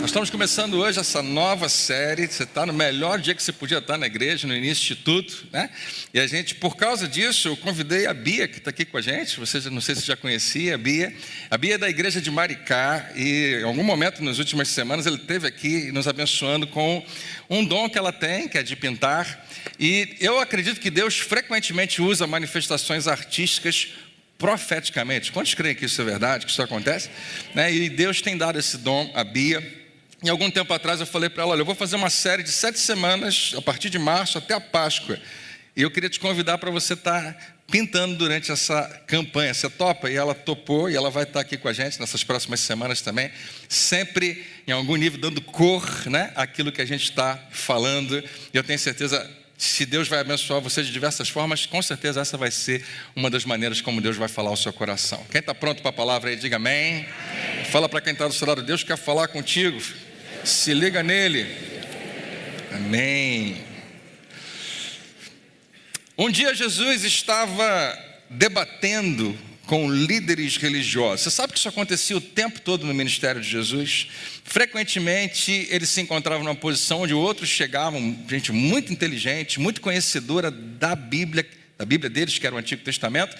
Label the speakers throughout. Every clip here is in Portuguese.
Speaker 1: Nós estamos começando hoje essa nova série. Você está no melhor dia que você podia estar na igreja, no início de tudo, né? E a gente, por causa disso, eu convidei a Bia, que está aqui com a gente. Você, não sei se já conhecia a Bia. A Bia é da igreja de Maricá e em algum momento nas últimas semanas ele esteve aqui nos abençoando com um dom que ela tem, que é de pintar. E eu acredito que Deus frequentemente usa manifestações artísticas profeticamente. Quantos creem que isso é verdade, que isso acontece? E Deus tem dado esse dom à Bia. E algum tempo atrás eu falei para ela, olha, eu vou fazer uma série de 7 semanas, a partir de março até a Páscoa. E eu queria te convidar para você estar pintando durante essa campanha. Você topa? E ela topou, e ela vai estar aqui com a gente nessas próximas semanas também, sempre em algum nível dando cor, né, àquilo que a gente está falando. E eu tenho certeza, se Deus vai abençoar você de diversas formas, com certeza essa vai ser uma das maneiras como Deus vai falar ao seu coração. Quem está pronto para a palavra aí, diga amém. Amém. Fala para quem está do seu lado, Deus quer falar contigo. Se liga nele. Amém. Um dia Jesus estava debatendo com líderes religiosos. Você sabe que isso acontecia o tempo todo no ministério de Jesus? Frequentemente ele se encontrava numa posição onde outros chegavam, gente muito inteligente, muito conhecedora da Bíblia deles, que era o Antigo Testamento,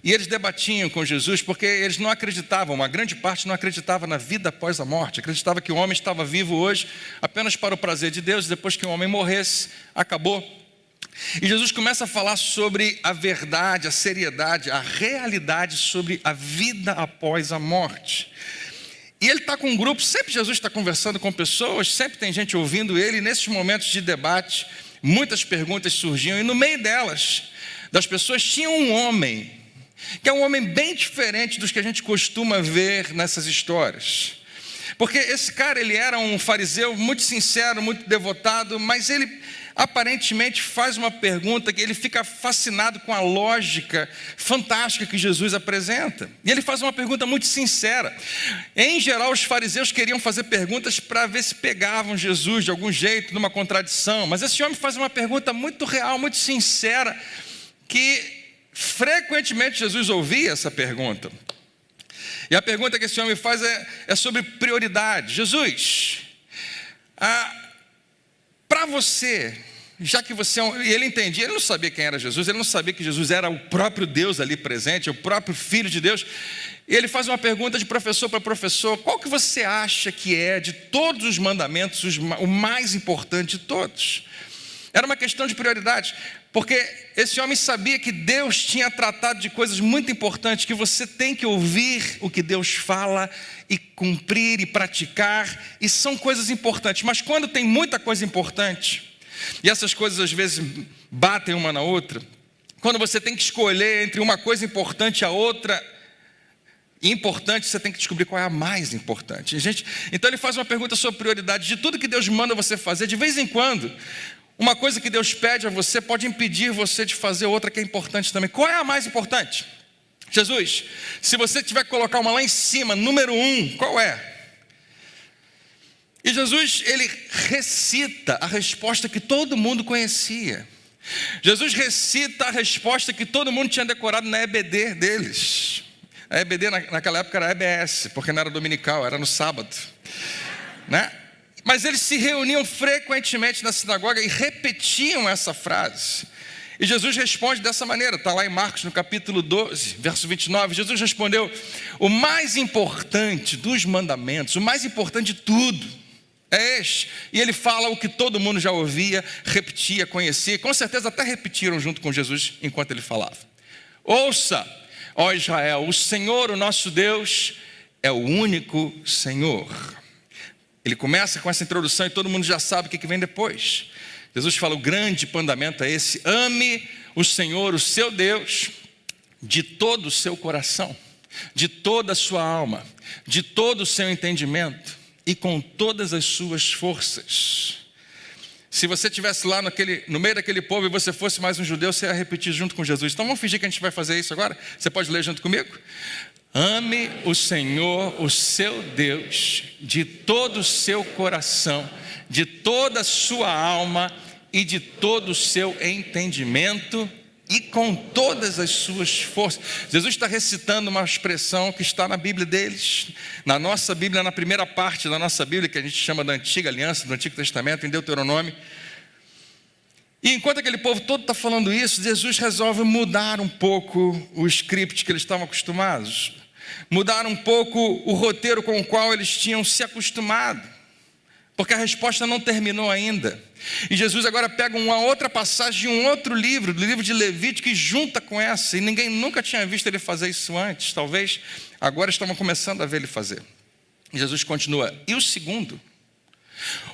Speaker 1: e eles debatiam com Jesus porque eles não acreditavam, uma grande parte não acreditava na vida após a morte, acreditava que o homem estava vivo hoje apenas para o prazer de Deus, e depois que o homem morresse, acabou. E Jesus começa a falar sobre a verdade, a seriedade, a realidade sobre a vida após a morte. E ele está com um grupo, sempre Jesus está conversando com pessoas, sempre tem gente ouvindo ele, e nesses momentos de debate, muitas perguntas surgiam, e no meio delas, das pessoas, tinha um homem, que é um homem bem diferente dos que a gente costuma ver nessas histórias. Porque esse cara, ele era um fariseu muito sincero, muito devotado, mas ele aparentemente faz uma pergunta que ele fica fascinado com a lógica fantástica que Jesus apresenta. E ele faz uma pergunta muito sincera. Em geral, os fariseus queriam fazer perguntas para ver se pegavam Jesus de algum jeito, numa contradição. Mas esse homem faz uma pergunta muito real, muito sincera, que frequentemente Jesus ouvia essa pergunta. E a pergunta que esse homem faz é sobre prioridade. Jesus, para você, já que você e ele entendia, ele não sabia quem era Jesus, ele não sabia que Jesus era o próprio Deus ali presente, o próprio Filho de Deus. E ele faz uma pergunta de professor para professor: qual que você acha que é, de todos os mandamentos, o mais importante de todos? Era uma questão de prioridade, porque esse homem sabia que Deus tinha tratado de coisas muito importantes, que você tem que ouvir o que Deus fala e cumprir e praticar, e são coisas importantes. Mas quando tem muita coisa importante, e essas coisas às vezes batem uma na outra, quando você tem que escolher entre uma coisa importante e a outra importante, você tem que descobrir qual é a mais importante. Então ele faz uma pergunta sobre prioridade. De tudo que Deus manda você fazer, de vez em quando, uma coisa que Deus pede a você pode impedir você de fazer outra que é importante também. Qual é a mais importante? Jesus, se você tiver que colocar uma lá em cima, número 1, qual é? E Jesus, ele recita a resposta que todo mundo conhecia. Jesus recita a resposta que todo mundo tinha decorado na EBD deles. A EBD naquela época era EBS, porque não era dominical, era no sábado, né? Mas eles se reuniam frequentemente na sinagoga e repetiam essa frase. E Jesus responde dessa maneira, está lá em Marcos no capítulo 12, verso 29. Jesus respondeu: o mais importante dos mandamentos, o mais importante de tudo é este. E ele fala o que todo mundo já ouvia, repetia, conhecia, com certeza até repetiram junto com Jesus enquanto ele falava. Ouça, ó Israel, o Senhor, o nosso Deus, é o único Senhor. Ele começa com essa introdução e todo mundo já sabe o que vem depois. Jesus fala: o grande mandamento é esse: ame o Senhor, o seu Deus, de todo o seu coração, de toda a sua alma, de todo o seu entendimento e com todas as suas forças. Se você estivesse lá no meio daquele povo e você fosse mais um judeu, você ia repetir junto com Jesus. Então vamos fingir que a gente vai fazer isso agora? Você pode ler junto comigo? Ame o Senhor, o seu Deus, de todo o seu coração, de toda a sua alma e de todo o seu entendimento e com todas as suas forças. Jesus está recitando uma expressão que está na Bíblia deles. Na nossa Bíblia, na primeira parte da nossa Bíblia, que a gente chama da Antiga Aliança, do Antigo Testamento, em Deuteronômio. E enquanto aquele povo todo está falando isso, Jesus resolve mudar um pouco o script que eles estavam acostumados. Mudar um pouco o roteiro com o qual eles tinham se acostumado. Porque a resposta não terminou ainda. E Jesus agora pega uma outra passagem de um outro livro, do livro de Levítico, e junta com essa. E ninguém nunca tinha visto ele fazer isso antes. Talvez agora estavam começando a ver ele fazer. E Jesus continua. E o segundo?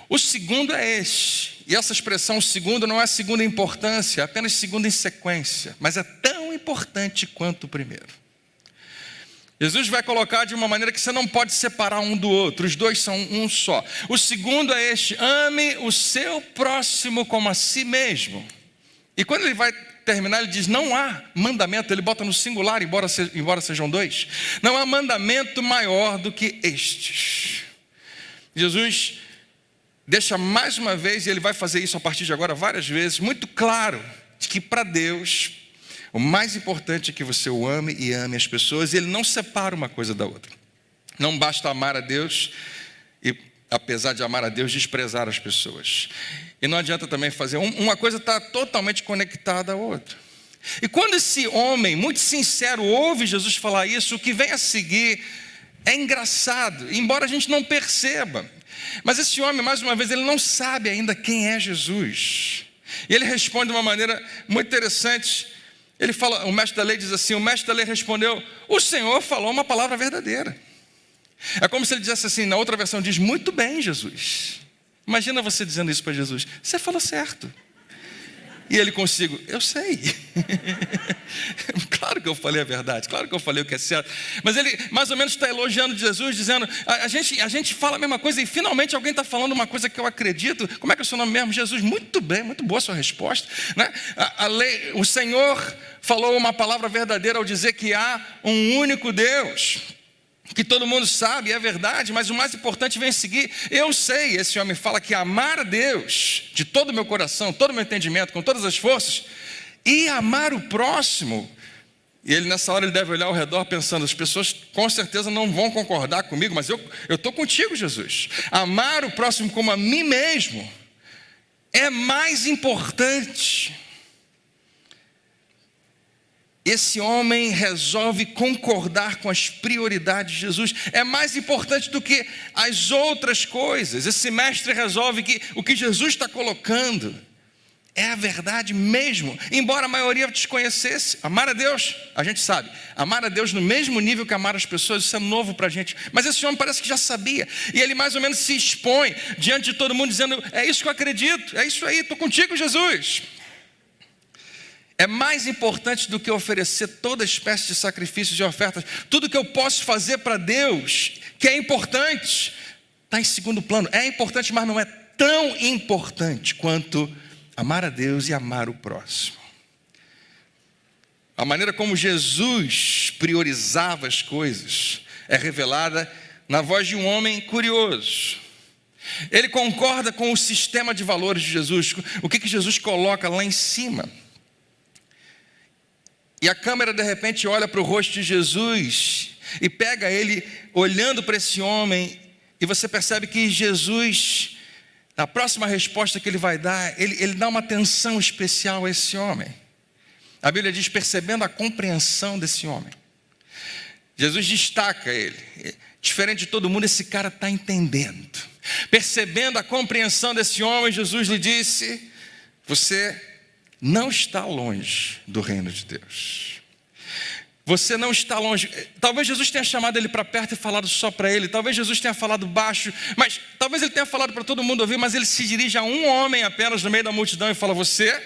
Speaker 1: O segundo é este. E essa expressão, o segundo, não é segunda em importância, é apenas segunda em sequência. Mas é tão importante quanto o primeiro. Jesus vai colocar de uma maneira que você não pode separar um do outro. Os dois são um só. O segundo é este: ame o seu próximo como a si mesmo. E quando ele vai terminar, ele diz: não há mandamento. Ele bota no singular, embora sejam dois. Não há mandamento maior do que estes. Jesus deixa mais uma vez, e ele vai fazer isso a partir de agora várias vezes, muito claro de que para Deus o mais importante é que você o ame e ame as pessoas, e ele não separa uma coisa da outra. Não basta amar a Deus e, apesar de amar a Deus, desprezar as pessoas. E não adianta também fazer, uma coisa está totalmente conectada à outra. E quando esse homem, muito sincero, ouve Jesus falar isso, o que vem a seguir é engraçado, embora a gente não perceba. Mas esse homem, mais uma vez, ele não sabe ainda quem é Jesus. E ele responde de uma maneira muito interessante. Ele fala, o mestre da lei diz assim, o mestre da lei respondeu: o Senhor falou uma palavra verdadeira. É como se ele dissesse assim, na outra versão diz: muito bem, Jesus. Imagina você dizendo isso para Jesus: você falou certo. E ele consigo: eu sei. Claro que eu falei a verdade, claro que eu falei o que é certo. Mas ele mais ou menos está elogiando Jesus, dizendo: a gente fala a mesma coisa e finalmente alguém está falando uma coisa que eu acredito. Como é que é o seu nome mesmo? Jesus. Muito bem, muito boa a sua resposta, né? O Senhor falou uma palavra verdadeira ao dizer que há um único Deus, que todo mundo sabe, é verdade, mas o mais importante vem a seguir. Eu sei, esse homem fala que amar a Deus de todo o meu coração, todo o meu entendimento, com todas as forças, e amar o próximo. E ele nessa hora ele deve olhar ao redor pensando: as pessoas com certeza não vão concordar comigo, mas eu estou contigo, Jesus. Amar o próximo como a mim mesmo é mais importante. Esse homem resolve concordar com as prioridades de Jesus. É mais importante do que as outras coisas. Esse mestre resolve que o que Jesus está colocando é a verdade mesmo, embora a maioria desconhecesse. Amar a Deus, a gente sabe. Amar a Deus no mesmo nível que amar as pessoas, isso é novo para a gente. Mas esse homem parece que já sabia. E ele mais ou menos se expõe diante de todo mundo dizendo: é isso que eu acredito, é isso aí, estou contigo, Jesus. É mais importante do que oferecer toda espécie de sacrifícios e ofertas. Tudo que eu posso fazer para Deus, que é importante, está em segundo plano. É importante, mas não é tão importante quanto amar a Deus e amar o próximo. A maneira como Jesus priorizava as coisas é revelada na voz de um homem curioso. Ele concorda com o sistema de valores de Jesus, o que Jesus coloca lá em cima. E a câmera de repente olha para o rosto de Jesus e pega ele olhando para esse homem, e você percebe que Jesus, na próxima resposta que ele vai dar, ele dá uma atenção especial a esse homem. A Bíblia diz: percebendo a compreensão desse homem. Jesus destaca ele. Diferente de todo mundo, esse cara está entendendo. Percebendo a compreensão desse homem, Jesus lhe disse: você não está longe do reino de Deus. Você não está longe. Talvez Jesus tenha chamado ele para perto e falado só para ele. Talvez Jesus tenha falado baixo, mas talvez ele tenha falado para todo mundo ouvir. Mas ele se dirige a um homem apenas no meio da multidão e fala: você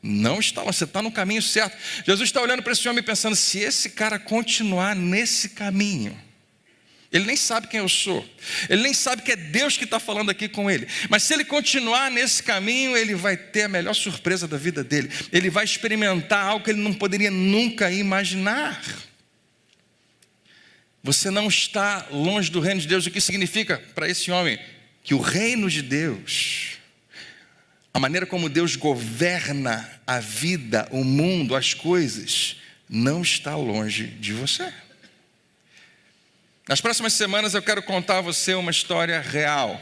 Speaker 1: não está longe, você está no caminho certo. Jesus está olhando para esse homem pensando: se esse cara continuar nesse caminho, ele nem sabe quem eu sou, ele nem sabe que é Deus que está falando aqui com ele, mas se ele continuar nesse caminho, ele vai ter a melhor surpresa da vida dele. Ele vai experimentar algo que ele não poderia nunca imaginar. Você não está longe do reino de Deus. O que significa para esse homem? Que o reino de Deus, a maneira como Deus governa a vida, o mundo, as coisas, não está longe de você. Nas próximas semanas eu quero contar a você uma história real.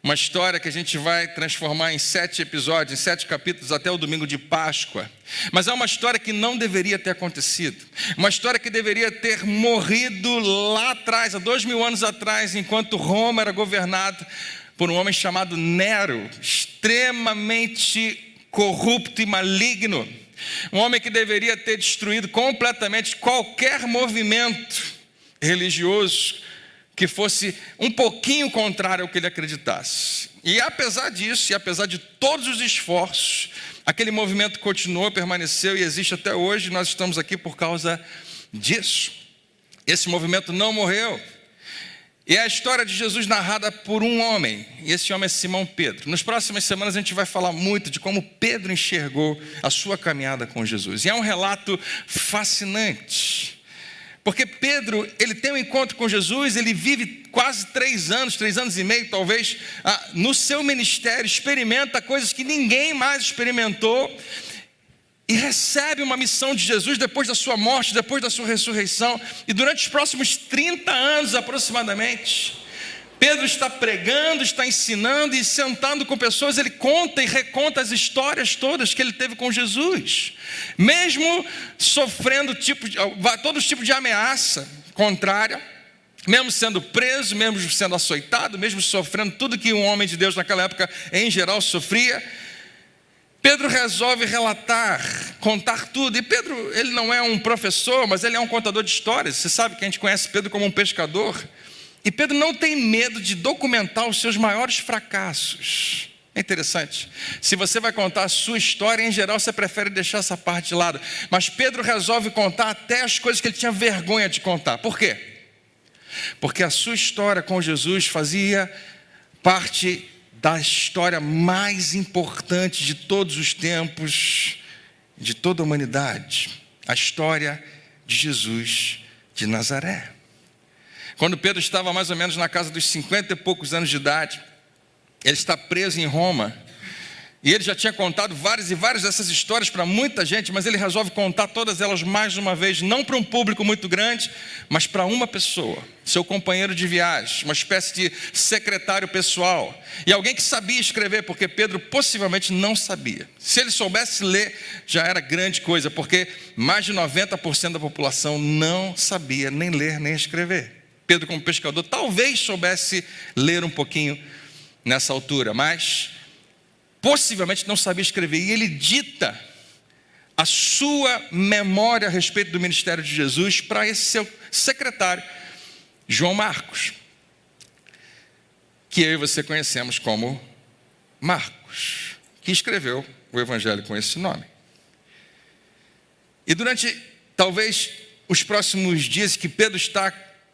Speaker 1: Uma história que a gente vai transformar em 7 episódios, em 7 capítulos até o domingo de Páscoa. Mas é uma história que não deveria ter acontecido. Uma história que deveria ter morrido lá atrás, há 2000 anos atrás, enquanto Roma era governada por um homem chamado Nero, extremamente corrupto e maligno. Um homem que deveria ter destruído completamente qualquer movimento religioso que fosse um pouquinho contrário ao que ele acreditasse. E apesar disso, e apesar de todos os esforços, aquele movimento continuou, permaneceu e existe até hoje. Nós estamos aqui por causa disso. Esse movimento não morreu. E é a história de Jesus narrada por um homem, e esse homem é Simão Pedro. Nas próximas semanas a gente vai falar muito de como Pedro enxergou a sua caminhada com Jesus. E é um relato fascinante. Porque Pedro, ele tem um encontro com Jesus, ele vive quase 3 anos e meio talvez, no seu ministério, experimenta coisas que ninguém mais experimentou, e recebe uma missão de Jesus depois da sua morte, depois da sua ressurreição, e durante os próximos 30 anos aproximadamente, Pedro está pregando, está ensinando e sentando com pessoas, ele conta e reconta as histórias todas que ele teve com Jesus, mesmo sofrendo todo tipo de ameaça contrária, mesmo sendo preso, mesmo sendo açoitado, mesmo sofrendo tudo que um homem de Deus naquela época em geral sofria. Pedro resolve contar tudo. E Pedro, ele não é um professor, mas ele é um contador de histórias. Você sabe que a gente conhece Pedro como um pescador. E Pedro não tem medo de documentar os seus maiores fracassos. É interessante. Se você vai contar a sua história, em geral você prefere deixar essa parte de lado. Mas Pedro resolve contar até as coisas que ele tinha vergonha de contar. Por quê? Porque a sua história com Jesus fazia parte da história mais importante de todos os tempos, de toda a humanidade. A história de Jesus de Nazaré. Quando Pedro estava mais ou menos na casa dos 50 e poucos anos de idade, ele está preso em Roma. E ele já tinha contado várias e várias dessas histórias para muita gente, mas ele resolve contar todas elas mais uma vez, não para um público muito grande, mas para uma pessoa, seu companheiro de viagem, uma espécie de secretário pessoal. E alguém que sabia escrever, porque Pedro possivelmente não sabia. Se ele soubesse ler, já era grande coisa, porque mais de 90% da população não sabia nem ler nem escrever. Pedro, como pescador, talvez soubesse ler um pouquinho nessa altura, mas possivelmente não sabia escrever. E ele dita a sua memória a respeito do ministério de Jesus para esse seu secretário, João Marcos, que eu e você conhecemos como Marcos, que escreveu o evangelho com esse nome. E durante talvez os próximos dias que Pedro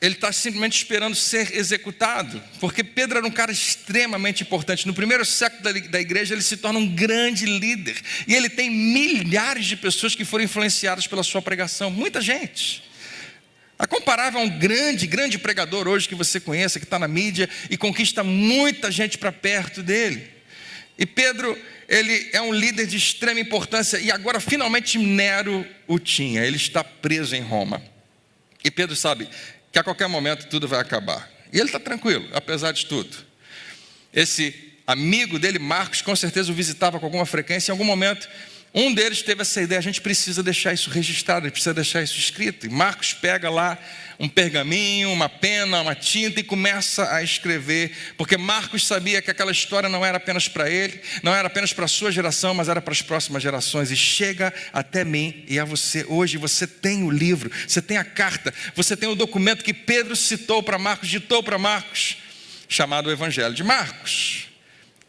Speaker 1: ele está simplesmente esperando ser executado, porque Pedro era um cara extremamente importante. No primeiro século da igreja, ele se torna um grande líder, e ele tem milhares de pessoas que foram influenciadas pela sua pregação, muita gente. A comparável a um grande pregador hoje que você conhece, que está na mídia, e conquista muita gente para perto dele. E Pedro, ele é um líder de extrema importância, e agora finalmente Nero o tinha, ele está preso em Roma. E Pedro sabe que a qualquer momento tudo vai acabar. E ele está tranquilo, apesar de tudo. Esse amigo dele, Marcos, com certeza o visitava com alguma frequência. Em algum momento, um deles teve essa ideia: a gente precisa deixar isso registrado, a gente precisa deixar isso escrito. E Marcos pega lá um pergaminho, uma pena, uma tinta e começa a escrever, porque Marcos sabia que aquela história não era apenas para ele, não era apenas para a sua geração, mas era para as próximas gerações, e chega até mim e a você. Hoje você tem o livro, você tem a carta, você tem o documento que Pedro citou para Marcos, ditou para Marcos, chamado o Evangelho de Marcos.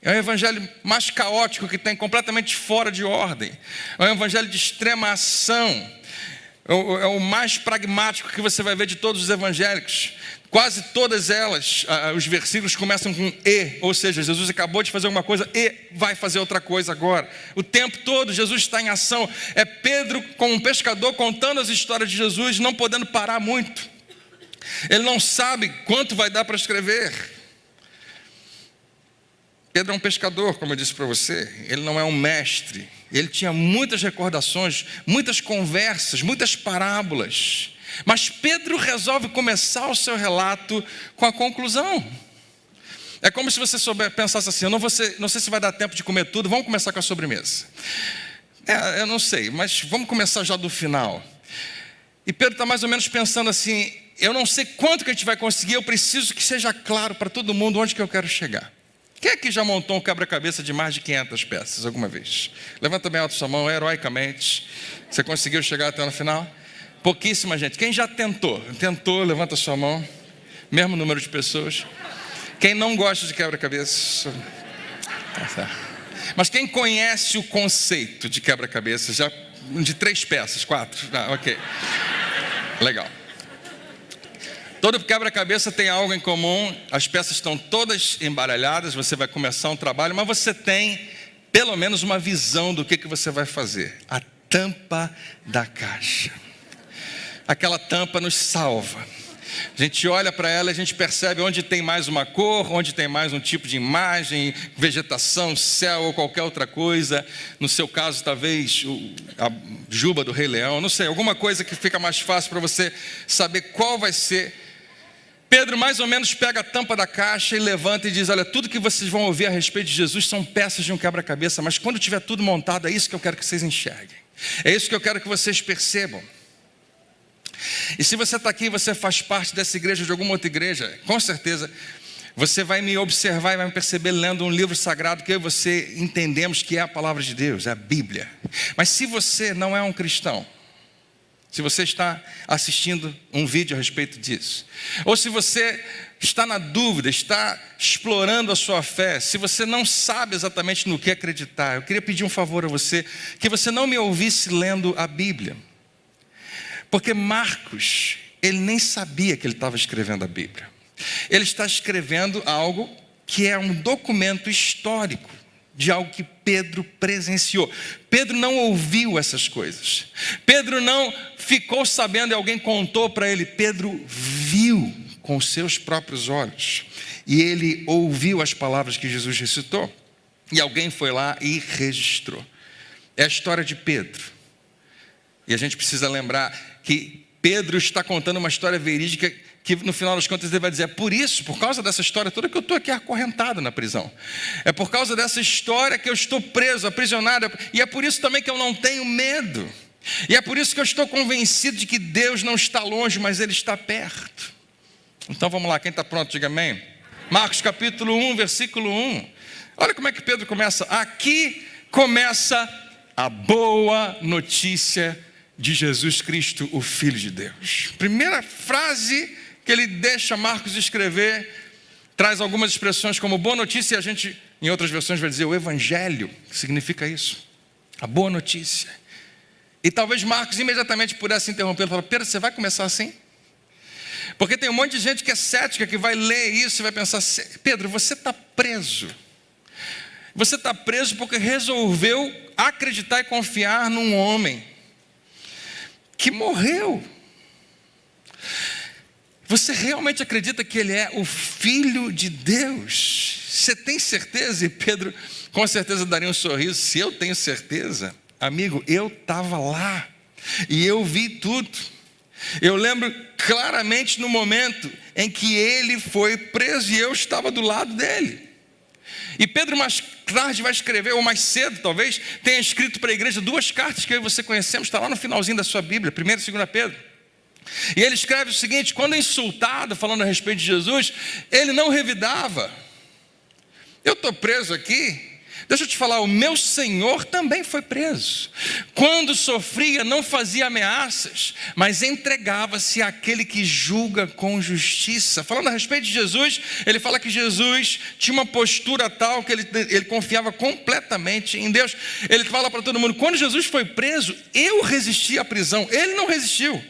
Speaker 1: É um evangelho mais caótico, que tem completamente fora de ordem. É um evangelho de extrema ação. É o mais pragmático que você vai ver de todos os evangélicos. Quase todas elas, os versículos começam com e, ou seja, Jesus acabou de fazer alguma coisa e vai fazer outra coisa agora. O tempo todo Jesus está em ação. É Pedro, como um pescador, contando as histórias de Jesus, não podendo parar muito. Ele não sabe quanto vai dar para escrever. Pedro é um pescador, como eu disse para você. Ele não é um mestre. Ele tinha muitas recordações, muitas conversas, muitas parábolas. Mas Pedro resolve começar o seu relato com a conclusão. É como se você pensasse assim: eu não sei se vai dar tempo de comer tudo, vamos começar com a sobremesa. Eu não sei, mas vamos começar já do final. E Pedro está mais ou menos pensando assim: eu não sei quanto que a gente vai conseguir, eu preciso que seja claro para todo mundo onde que eu quero chegar. Quem é que já montou um quebra-cabeça de mais de 500 peças alguma vez? Levanta bem alto sua mão, heroicamente. Você conseguiu chegar até no final? Pouquíssima gente. Quem já tentou? Tentou, levanta sua mão. Mesmo número de pessoas. Quem não gosta de quebra-cabeça? Mas quem conhece o conceito de quebra-cabeça, já de 3 peças, 4? Ok. Legal. Todo quebra-cabeça tem algo em comum, as peças estão todas embaralhadas, você vai começar um trabalho, mas você tem pelo menos uma visão do que você vai fazer. A tampa da caixa. Aquela tampa nos salva. A gente olha para ela e a gente percebe onde tem mais uma cor, onde tem mais um tipo de imagem, vegetação, céu ou qualquer outra coisa. No seu caso, talvez a juba do Rei Leão, não sei, alguma coisa que fica mais fácil para você saber qual vai ser. Pedro mais ou menos pega a tampa da caixa e levanta e diz: olha, tudo que vocês vão ouvir a respeito de Jesus são peças de um quebra-cabeça, mas quando tiver tudo montado, é isso que eu quero que vocês enxerguem. É isso que eu quero que vocês percebam. E se você está aqui e você faz parte dessa igreja ou de alguma outra igreja, com certeza você vai me observar e vai me perceber lendo um livro sagrado que eu e você entendemos que é a palavra de Deus, é a Bíblia. Mas se você não é um cristão, se você está assistindo um vídeo a respeito disso, ou se você está na dúvida, está explorando a sua fé, se você não sabe exatamente no que acreditar, eu queria pedir um favor a você, que você não me ouvisse lendo a Bíblia. Porque Marcos, ele nem sabia que ele estava escrevendo a Bíblia. Ele está escrevendo algo que é um documento histórico de algo que Pedro presenciou. Pedro não ouviu essas coisas. Pedro não ficou sabendo e alguém contou para ele. Pedro viu com seus próprios olhos. E ele ouviu as palavras que Jesus recitou. E alguém foi lá e registrou. É a história de Pedro. E a gente precisa lembrar que Pedro está contando uma história verídica que no final das contas ele vai dizer: é por isso, por causa dessa história toda que eu estou aqui acorrentado na prisão. É por causa dessa história que eu estou preso, aprisionado. E é por isso também que eu não tenho medo. E é por isso que eu estou convencido de que Deus não está longe, mas Ele está perto. Então vamos lá, quem está pronto, diga amém. Marcos capítulo 1, versículo 1. Olha como é que Pedro começa. Aqui começa a boa notícia de Jesus Cristo, o Filho de Deus. Primeira frase que ele deixa Marcos escrever, traz algumas expressões como boa notícia, e a gente, em outras versões, vai dizer o Evangelho, que significa isso, a boa notícia. E talvez Marcos imediatamente pudesse interromper, ele fala: Pedro, você vai começar assim? Porque tem um monte de gente que é cética, que vai ler isso e vai pensar: Pedro, você está preso. Você está preso porque resolveu acreditar e confiar num homem que morreu. Você realmente acredita que ele é o Filho de Deus? Você tem certeza? E Pedro com certeza daria um sorriso: se eu tenho certeza, amigo, eu estava lá e eu vi tudo. Eu lembro claramente no momento em que ele foi preso e eu estava do lado dele. E Pedro mais tarde vai escrever, ou mais cedo talvez, tenha escrito para a igreja 2 cartas que eu e você conhecemos, está lá no finalzinho da sua Bíblia, 1 e 2 Pedro. E ele escreve o seguinte: quando insultado, falando a respeito de Jesus, ele não revidava. Eu estou preso aqui, deixa eu te falar, o meu Senhor também foi preso. Quando sofria, não fazia ameaças, mas entregava-se àquele que julga com justiça. Falando a respeito de Jesus, ele fala que Jesus tinha uma postura tal que ele confiava completamente em Deus. Ele fala para todo mundo: quando Jesus foi preso, eu resisti à prisão. Ele não resistiu,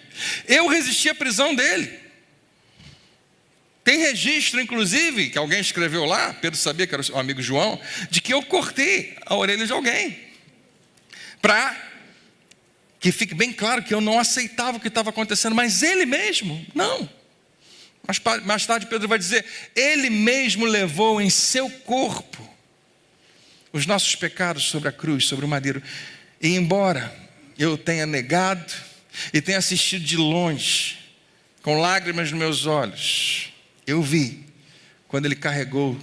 Speaker 1: eu resisti à prisão dele. Tem registro, inclusive, que alguém escreveu lá, Pedro sabia que era o amigo João, de que eu cortei a orelha de alguém, para que fique bem claro que eu não aceitava o que estava acontecendo, mas ele mesmo, não. Mas mais tarde Pedro vai dizer: ele mesmo levou em seu corpo os nossos pecados sobre a cruz, sobre o madeiro. E embora eu tenha negado e tenha assistido de longe, com lágrimas nos meus olhos, eu vi quando ele carregou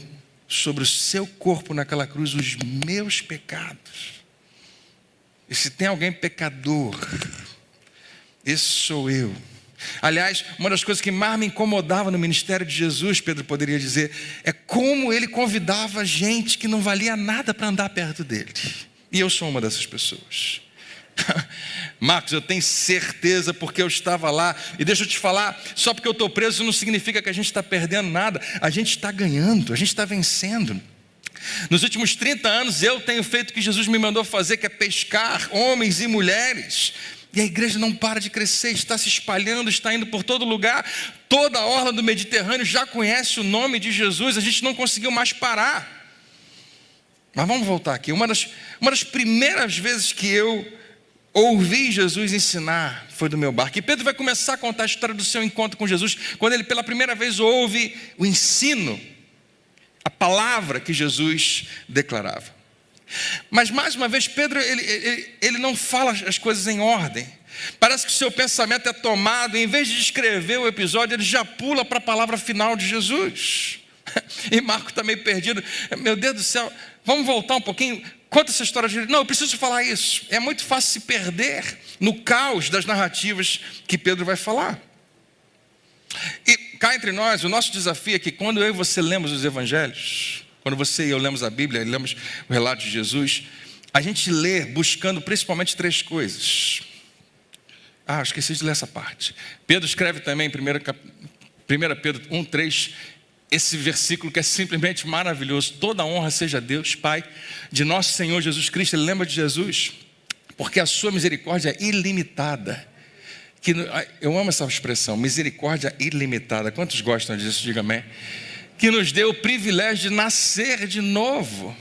Speaker 1: sobre o seu corpo naquela cruz os meus pecados. E se tem alguém pecador, esse sou eu. Aliás, uma das coisas que mais me incomodava no ministério de Jesus, Pedro poderia dizer, é como ele convidava gente que não valia nada para andar perto dele. E eu sou uma dessas pessoas. Marcos, eu tenho certeza porque eu estava lá. E deixa eu te falar, só porque eu estou preso não significa que a gente está perdendo nada. A gente está ganhando, a gente está vencendo. Nos últimos 30 anos eu tenho feito o que Jesus me mandou fazer, que é pescar homens e mulheres. E a igreja não para de crescer, está se espalhando, está indo por todo lugar. Toda a orla do Mediterrâneo já conhece o nome de Jesus. A gente não conseguiu mais parar. Mas vamos voltar aqui. Uma das primeiras vezes que eu ouvi Jesus ensinar foi do meu barco. E Pedro vai começar a contar a história do seu encontro com Jesus, quando ele pela primeira vez ouve o ensino, a palavra que Jesus declarava. Mas mais uma vez Pedro ele não fala as coisas em ordem. Parece que o seu pensamento é tomado, em vez de descrever o episódio, ele já pula para a palavra final de Jesus. E Marcos está meio perdido. Meu Deus do céu, vamos voltar um pouquinho. Conta essa história de... Não, eu preciso falar isso. É muito fácil se perder no caos das narrativas que Pedro vai falar. E cá entre nós, o nosso desafio é que quando eu e você lemos os evangelhos, quando você e eu lemos a Bíblia, lemos o relato de Jesus, a gente lê buscando principalmente 3 coisas. Esqueci de ler essa parte. Pedro escreve também em 1 Pedro 1:3, esse versículo que é simplesmente maravilhoso. Toda honra seja a Deus, Pai, de nosso Senhor Jesus Cristo. Ele lembra de Jesus, porque a sua misericórdia é ilimitada. Eu amo essa expressão, misericórdia ilimitada. Quantos gostam disso? Diga amém. Que nos deu o privilégio de nascer de novo,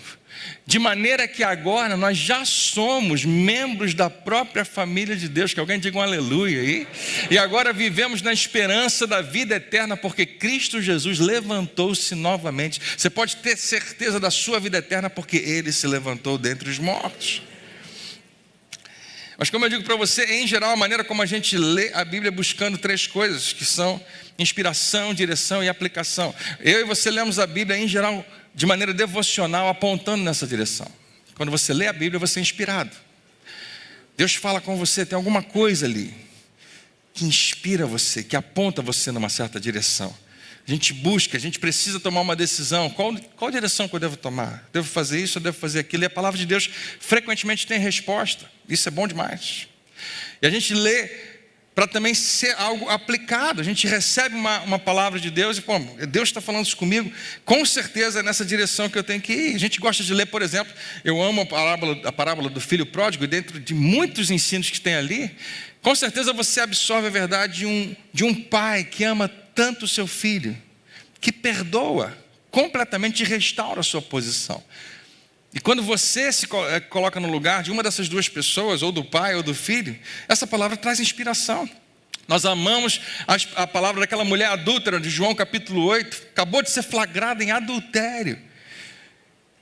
Speaker 1: de maneira que agora nós já somos membros da própria família de Deus. Que alguém diga um aleluia aí. E agora vivemos na esperança da vida eterna, porque Cristo Jesus levantou-se novamente. Você pode ter certeza da sua vida eterna, porque Ele se levantou dentre os mortos. Mas como eu digo para você, em geral, a maneira como a gente lê a Bíblia é buscando 3 coisas, que são inspiração, direção e aplicação. Eu e você lemos a Bíblia, em geral, de maneira devocional, apontando nessa direção. Quando você lê a Bíblia, você é inspirado. Deus fala com você, tem alguma coisa ali que inspira você, que aponta você numa certa direção. A gente busca, a gente precisa tomar uma decisão. Qual direção que eu devo tomar? Devo fazer isso, eu devo fazer aquilo? E a palavra de Deus frequentemente tem resposta. Isso é bom demais. E a gente lê para também ser algo aplicado. A gente recebe uma palavra de Deus e, Deus está falando isso comigo. Com certeza é nessa direção que eu tenho que ir. A gente gosta de ler, por exemplo, eu amo a parábola do filho pródigo, e dentro de muitos ensinos que tem ali, com certeza você absorve a verdade de um pai que ama tanto o seu filho, que perdoa completamente e restaura a sua posição. E quando você se coloca no lugar de uma dessas 2 pessoas, ou do pai ou do filho, essa palavra traz inspiração. Nós amamos a palavra daquela mulher adúltera de João capítulo 8, acabou de ser flagrada em adultério.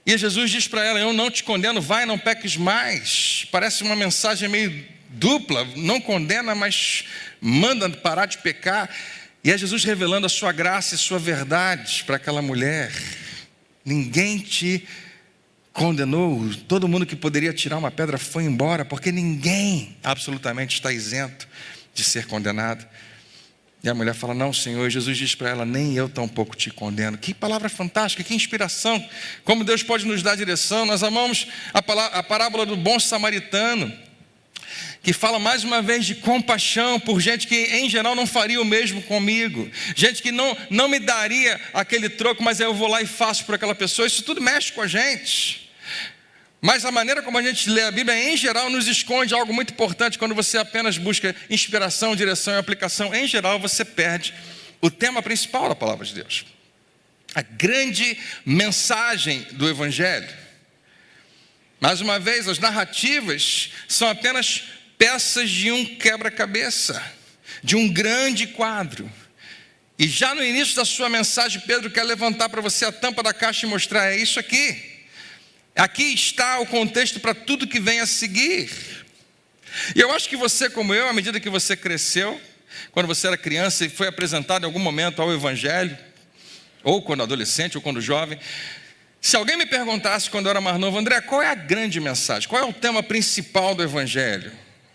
Speaker 1: E Jesus diz para ela, eu não te condeno, vai, não peques mais. Parece uma mensagem meio dupla, não condena, mas manda parar de pecar. E é Jesus revelando a sua graça e a sua verdade para aquela mulher. Ninguém te condenou, todo mundo que poderia tirar uma pedra foi embora, porque ninguém absolutamente está isento de ser condenado. E a mulher fala, não, Senhor. E Jesus diz para ela, nem eu tampouco te condeno. Que palavra fantástica, que inspiração. Como Deus pode nos dar direção. Nós amamos a parábola do bom samaritano, que fala mais uma vez de compaixão por gente que em geral não faria o mesmo comigo, gente que não me daria aquele troco, mas eu vou lá e faço por aquela pessoa. Isso tudo mexe com a gente. Mas a maneira como a gente lê a Bíblia, em geral, nos esconde algo muito importante. Quando você apenas busca inspiração, direção e aplicação, em geral você perde o tema principal da palavra de Deus, a grande mensagem do Evangelho. Mais uma vez, as narrativas são apenas peças de um quebra-cabeça, de um grande quadro. E já no início da sua mensagem, Pedro quer levantar para você a tampa da caixa e mostrar, é isso aqui. Aqui está o contexto para tudo que vem a seguir. E eu acho que você, como eu, à medida que você cresceu, quando você era criança e foi apresentado em algum momento ao Evangelho, ou quando adolescente, ou quando jovem, se alguém me perguntasse quando eu era mais novo, André, qual é a grande mensagem? Qual é o tema principal do Evangelho?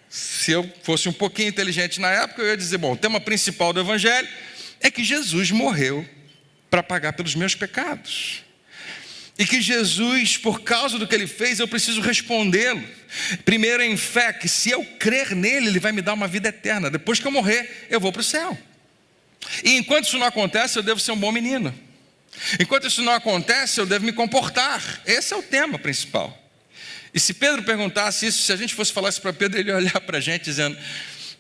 Speaker 1: Se eu fosse um pouquinho inteligente na época, eu ia dizer, bom, o tema principal do Evangelho é que Jesus morreu para pagar pelos meus pecados. E que Jesus, por causa do que Ele fez, eu preciso respondê-lo. Primeiro em fé, que se eu crer nele, Ele vai me dar uma vida eterna. Depois que eu morrer, eu vou para o céu. E enquanto isso não acontece, eu devo ser um bom menino. Enquanto isso não acontece, eu devo me comportar. Esse é o tema principal. E se Pedro perguntasse isso, se a gente fosse falar isso para Pedro, ele ia olhar para a gente dizendo,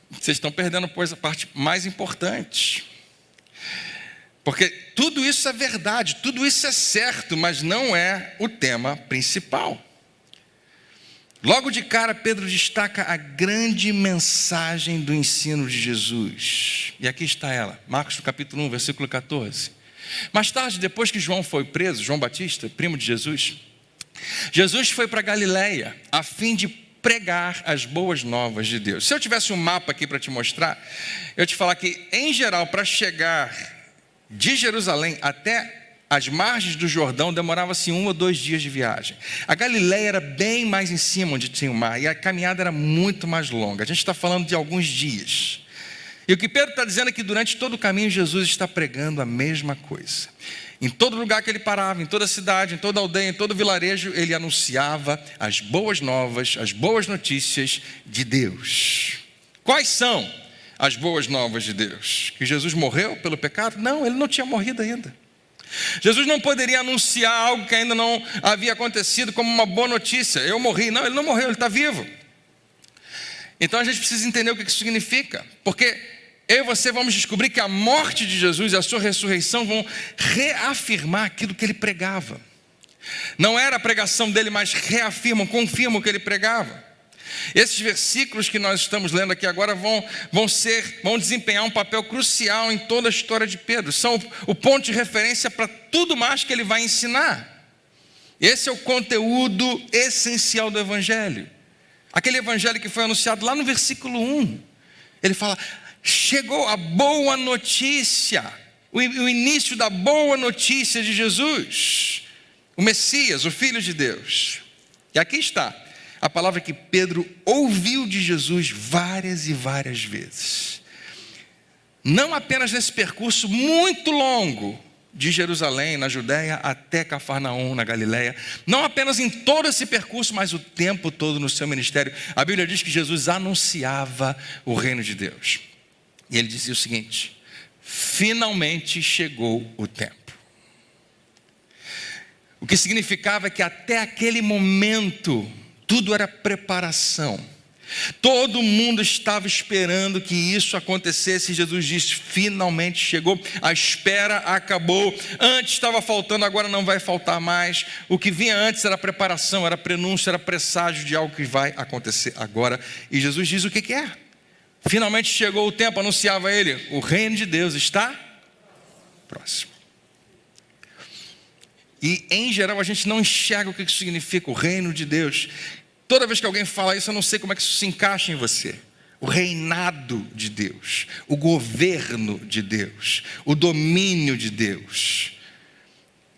Speaker 1: vocês estão perdendo a parte mais importante. Porque tudo isso é verdade, tudo isso é certo, mas não é o tema principal. Logo de cara, Pedro destaca a grande mensagem do ensino de Jesus. E aqui está ela, Marcos no capítulo 1, versículo 14. Mais tarde, depois que João foi preso, João Batista, primo de Jesus, Jesus foi para Galileia a fim de pregar as boas novas de Deus. Se eu tivesse um mapa aqui para te mostrar, eu te falar que, em geral, para chegar de Jerusalém até as margens do Jordão demorava-se 1 ou 2 dias de viagem. A Galileia era bem mais em cima onde tinha o mar, e a caminhada era muito mais longa. A gente está falando de alguns dias. E o que Pedro está dizendo é que durante todo o caminho Jesus está pregando a mesma coisa. Em todo lugar que ele parava, em toda cidade, em toda aldeia, em todo vilarejo, ele anunciava as boas novas, as boas notícias de Deus. Quais são as boas novas de Deus? Que Jesus morreu pelo pecado? Não, ele não tinha morrido ainda. Jesus não poderia anunciar algo que ainda não havia acontecido como uma boa notícia. Eu morri. Não, ele não morreu, ele está vivo. Então a gente precisa entender o que isso significa. Porque eu e você vamos descobrir que a morte de Jesus e a sua ressurreição vão reafirmar aquilo que ele pregava. Não era a pregação dele, mas reafirmam, confirmam o que ele pregava. Esses versículos que nós estamos lendo aqui agora vão desempenhar um papel crucial em toda a história de Pedro. São o ponto de referência para tudo mais que ele vai ensinar. Esse é o conteúdo essencial do Evangelho. Aquele Evangelho que foi anunciado lá no versículo 1. Ele fala, chegou a boa notícia, o início da boa notícia de Jesus, o Messias, o Filho de Deus. E aqui está a palavra que Pedro ouviu de Jesus várias e várias vezes. Não apenas nesse percurso muito longo de Jerusalém, na Judéia, até Cafarnaum, na Galileia. Não apenas em todo esse percurso, mas o tempo todo no seu ministério. A Bíblia diz que Jesus anunciava o reino de Deus. E ele dizia o seguinte, finalmente chegou o tempo. O que significava que até aquele momento tudo era preparação. Todo mundo estava esperando que isso acontecesse. Jesus disse, finalmente chegou. A espera acabou. Antes estava faltando, agora não vai faltar mais. O que vinha antes era preparação, era prenúncio, era presságio de algo que vai acontecer agora. E Jesus diz o que é. Finalmente chegou o tempo, anunciava ele. O reino de Deus está próximo. E em geral a gente não enxerga o que isso significa, o reino de Deus. Toda vez que alguém fala isso, eu não sei como é que isso se encaixa em você. O reinado de Deus, o governo de Deus, o domínio de Deus.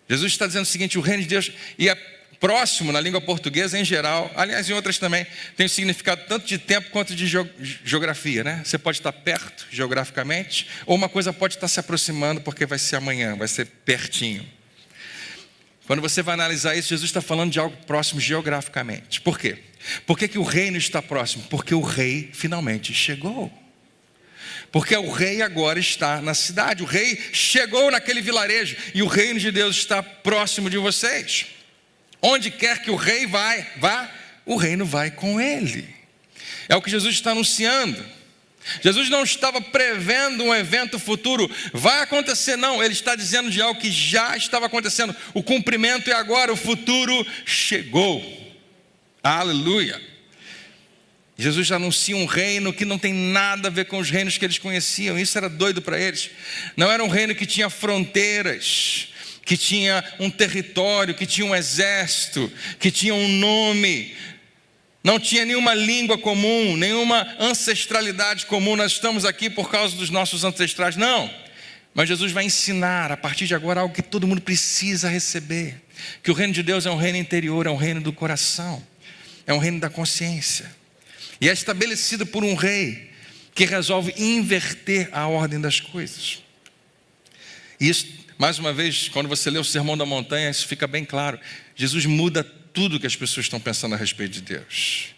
Speaker 1: Jesus está dizendo o seguinte, o reino de Deus, e é próximo na língua portuguesa em geral, aliás em outras também, tem significado tanto de tempo quanto de geografia, né? Você pode estar perto geograficamente, ou uma coisa pode estar se aproximando porque vai ser amanhã, vai ser pertinho. Quando você vai analisar isso, Jesus está falando de algo próximo geograficamente. Por quê? Por que o reino está próximo? Porque o rei finalmente chegou. Porque o rei agora está na cidade. O rei chegou naquele vilarejo. E o reino de Deus está próximo de vocês. Onde quer que o rei vá, o reino vai com ele. É o que Jesus está anunciando. Jesus não estava prevendo um evento futuro, vai acontecer, não, ele está dizendo de algo que já estava acontecendo, o cumprimento é agora, o futuro chegou, aleluia. Jesus anuncia um reino que não tem nada a ver com os reinos que eles conheciam, isso era doido para eles, não era um reino que tinha fronteiras, que tinha um território, que tinha um exército, que tinha um nome. Não tinha nenhuma língua comum, nenhuma ancestralidade comum. Nós estamos aqui por causa dos nossos ancestrais. Não. Mas Jesus vai ensinar, a partir de agora, algo que todo mundo precisa receber. Que o reino de Deus é um reino interior, é um reino do coração. É um reino da consciência. E é estabelecido por um rei que resolve inverter a ordem das coisas. E isso, mais uma vez, quando você lê o Sermão da Montanha, isso fica bem claro. Jesus muda tudo que as pessoas estão pensando a respeito de Deus.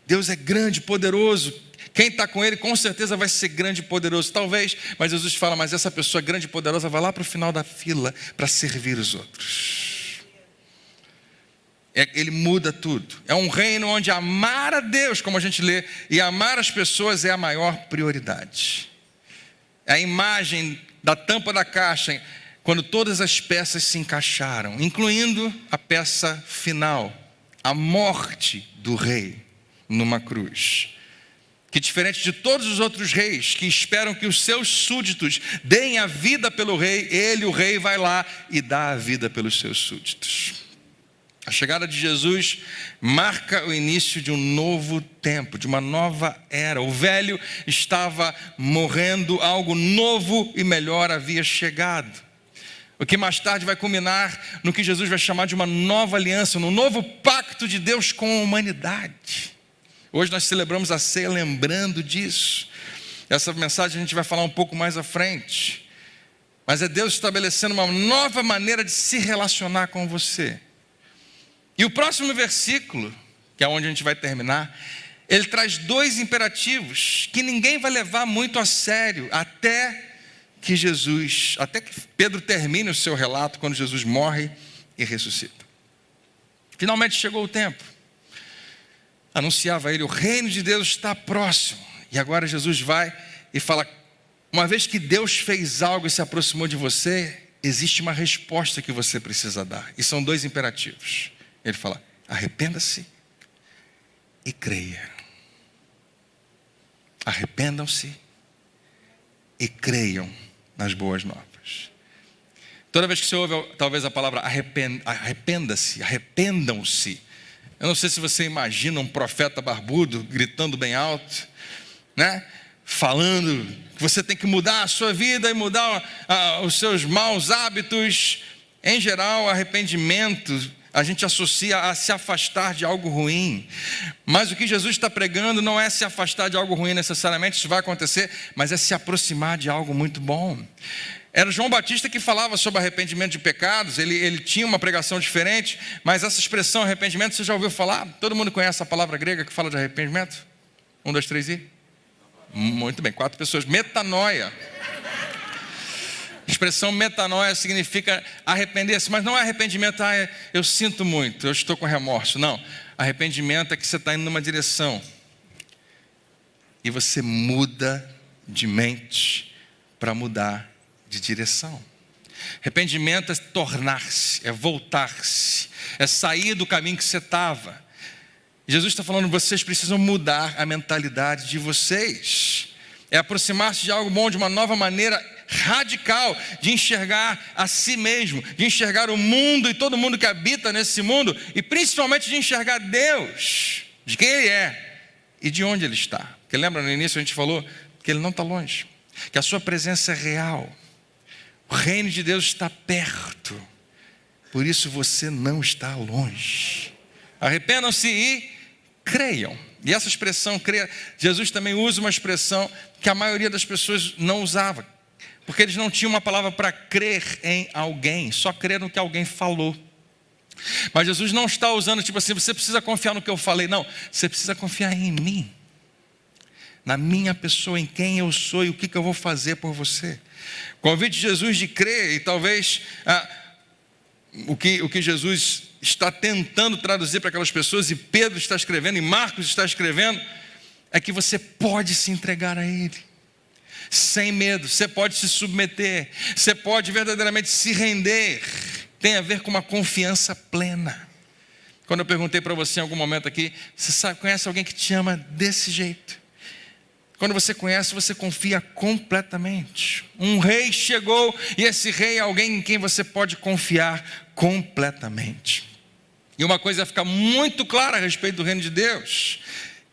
Speaker 1: Deus é grande, poderoso. Quem está com Ele com certeza vai ser grande e poderoso. Talvez, mas Jesus fala, mas essa pessoa grande e poderosa vai lá para o final da fila para servir os outros. Ele muda tudo. É um reino onde amar a Deus, como a gente lê, e amar as pessoas é a maior prioridade. É a imagem da tampa da caixa, quando todas as peças se encaixaram, incluindo a peça final, a morte do rei numa cruz. Que diferente de todos os outros reis que esperam que os seus súditos deem a vida pelo rei, ele, o rei, vai lá e dá a vida pelos seus súditos. A chegada de Jesus marca o início de um novo tempo, de uma nova era. O velho estava morrendo, algo novo e melhor havia chegado. O que mais tarde vai culminar no que Jesus vai chamar de uma nova aliança, no novo pacto de Deus com a humanidade. Hoje nós celebramos a ceia lembrando disso. Essa mensagem a gente vai falar um pouco mais à frente. Mas é Deus estabelecendo uma nova maneira de se relacionar com você. E o próximo versículo, que é onde a gente vai terminar, ele traz dois imperativos que ninguém vai levar muito a sério até que Pedro termine o seu relato quando Jesus morre e ressuscita. Finalmente chegou o tempo. Anunciava ele, o reino de Deus está próximo. E agora Jesus vai e fala, uma vez que Deus fez algo e se aproximou de você, existe uma resposta que você precisa dar. E são dois imperativos. Ele fala, arrependa-se e creia. Arrependam-se e creiam nas boas novas. Toda vez que você ouve talvez a palavra arrependa-se, arrependam-se. Eu não sei se você imagina um profeta barbudo gritando bem alto, né? Falando que você tem que mudar a sua vida e mudar os seus maus hábitos. Em geral, arrependimento a gente associa a se afastar de algo ruim. Mas o que Jesus está pregando não é se afastar de algo ruim necessariamente, isso vai acontecer, mas é se aproximar de algo muito bom. Era João Batista que falava sobre arrependimento de pecados, ele tinha uma pregação diferente, mas essa expressão arrependimento, você já ouviu falar? Todo mundo conhece a palavra grega que fala de arrependimento? 1, 2, 3 e? Muito bem, 4 pessoas. Metanoia. A expressão metanoia significa arrepender-se, mas não é arrependimento, eu sinto muito, eu estou com remorso. Não, arrependimento é que você está indo numa direção e você muda de mente para mudar de direção. Arrependimento é tornar-se, é voltar-se, é sair do caminho que você estava. Jesus está falando, vocês precisam mudar a mentalidade de vocês. É aproximar-se de algo bom, de uma nova maneira radical de enxergar a si mesmo, de enxergar o mundo e todo mundo que habita nesse mundo, e principalmente de enxergar Deus, de quem Ele é e de onde Ele está. Porque lembra no início a gente falou que Ele não está longe, que a sua presença é real, o reino de Deus está perto, por isso você não está longe. Arrependam-se e creiam. E essa expressão, crer, Jesus também usa uma expressão que a maioria das pessoas não usava, porque eles não tinham uma palavra para crer em alguém, só crer no que alguém falou. Mas Jesus não está usando tipo assim, você precisa confiar no que eu falei. Não, você precisa confiar em mim, na minha pessoa, em quem eu sou e o que eu vou fazer por você. O convite de Jesus de crer, e talvez o que Jesus está tentando traduzir para aquelas pessoas, e Pedro está escrevendo, e Marcos está escrevendo, é que você pode se entregar a Ele, sem medo, você pode se submeter, você pode verdadeiramente se render, tem a ver com uma confiança plena. Quando eu perguntei para você em algum momento aqui, você conhece alguém que te ama desse jeito? Quando você conhece, você confia completamente. Um rei chegou e esse rei é alguém em quem você pode confiar completamente. E uma coisa fica muito clara a respeito do reino de Deus,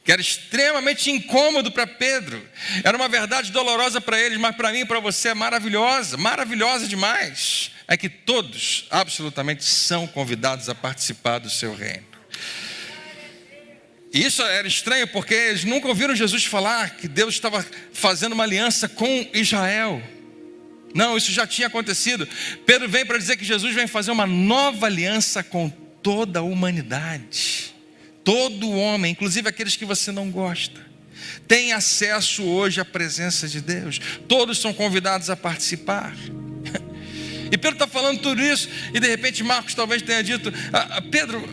Speaker 1: que era extremamente incômodo para Pedro. Era uma verdade dolorosa para eles, mas para mim e para você é maravilhosa, maravilhosa demais. É que todos, absolutamente, são convidados a participar do seu reino. E isso era estranho porque eles nunca ouviram Jesus falar que Deus estava fazendo uma aliança com Israel. Não, isso já tinha acontecido. Pedro vem para dizer que Jesus vem fazer uma nova aliança com toda a humanidade. Todo homem, inclusive aqueles que você não gosta, tem acesso hoje à presença de Deus. Todos são convidados a participar. E Pedro está falando tudo isso, e de repente Marcos talvez tenha dito: Pedro,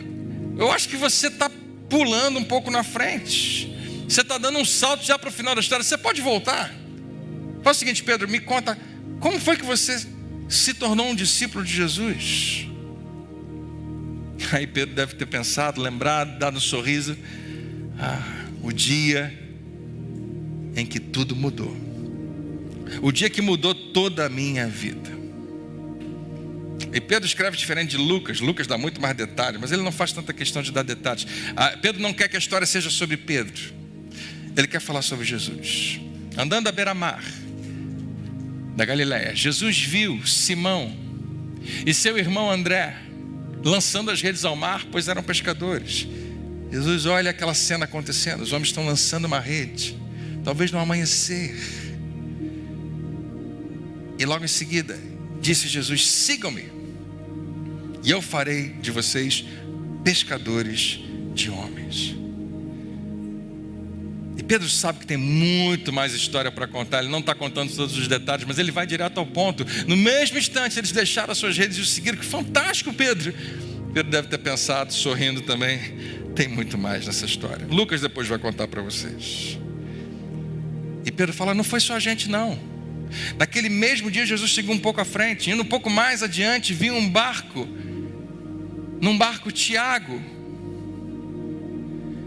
Speaker 1: eu acho que você está pulando um pouco na frente. Você está dando um salto já para o final da história. Você pode voltar? Faz o seguinte, Pedro, me conta, como foi que você se tornou um discípulo de Jesus? Aí Pedro deve ter pensado, lembrado, dado um sorriso. O dia em que tudo mudou. O dia que mudou toda a minha vida. E Pedro escreve diferente de Lucas. Lucas dá muito mais detalhes, mas ele não faz tanta questão de dar detalhes. Pedro não quer que a história seja sobre Pedro. Ele quer falar sobre Jesus. Andando à beira-mar da Galileia, Jesus viu Simão e seu irmão André lançando as redes ao mar, pois eram pescadores. Jesus olha aquela cena acontecendo. Os homens estão lançando uma rede, talvez no amanhecer. E logo em seguida disse Jesus: sigam-me, e eu farei de vocês pescadores de homens. E Pedro sabe que tem muito mais história para contar. Ele não está contando todos os detalhes, mas ele vai direto ao ponto. No mesmo instante eles deixaram as suas redes e o seguiram. Que fantástico, Pedro. Pedro deve ter pensado, sorrindo também: tem muito mais nessa história. Lucas depois vai contar para vocês. E Pedro fala: não foi só a gente não. Naquele mesmo dia Jesus seguiu um pouco à frente. Indo um pouco mais adiante, viu um barco. Num barco Tiago.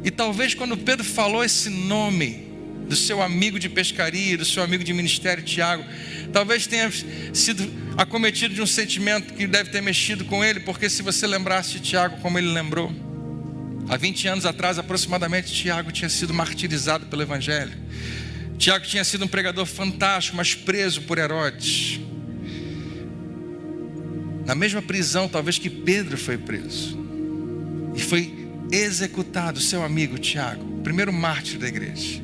Speaker 1: E talvez quando Pedro falou esse nome do seu amigo de pescaria, do seu amigo de ministério Tiago, talvez tenha sido acometido de um sentimento que deve ter mexido com ele. Porque se você lembrasse de Tiago como ele lembrou, há 20 anos atrás aproximadamente, Tiago tinha sido martirizado pelo Evangelho. Tiago tinha sido um pregador fantástico, mas preso por Herodes. Na mesma prisão, talvez, que Pedro foi preso. E foi executado seu amigo Tiago, o primeiro mártir da igreja.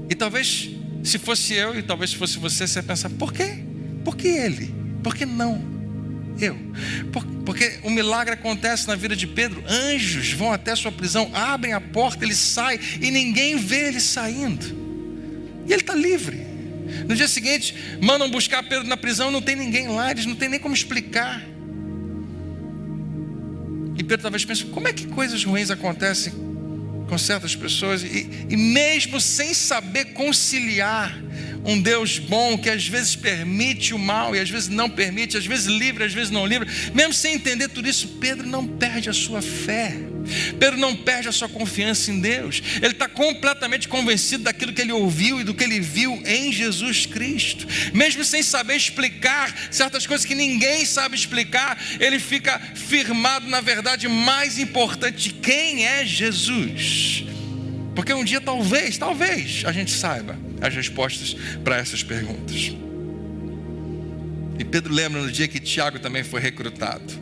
Speaker 1: E talvez, se fosse eu, e talvez se fosse você, você ia pensar: por quê? Por que ele? Por que não eu? Porque o milagre acontece na vida de Pedro. Anjos vão até a sua prisão, abrem a porta, ele sai e ninguém vê ele saindo. E ele está livre. No dia seguinte, mandam buscar Pedro na prisão, não tem ninguém lá, eles não tem nem como explicar. E Pedro talvez pense: como é que coisas ruins acontecem com certas pessoas? E mesmo sem saber conciliar um Deus bom, que às vezes permite o mal e às vezes não permite, às vezes livra, às vezes não livra, mesmo sem entender tudo isso, Pedro não perde a sua fé. Pedro não perde a sua confiança em Deus. Ele está completamente convencido daquilo que ele ouviu e do que ele viu em Jesus Cristo. Mesmo sem saber explicar certas coisas que ninguém sabe explicar, ele fica firmado na verdade mais importante: quem é Jesus. Porque um dia talvez a gente saiba as respostas para essas perguntas. E Pedro lembra no dia que Tiago também foi recrutado,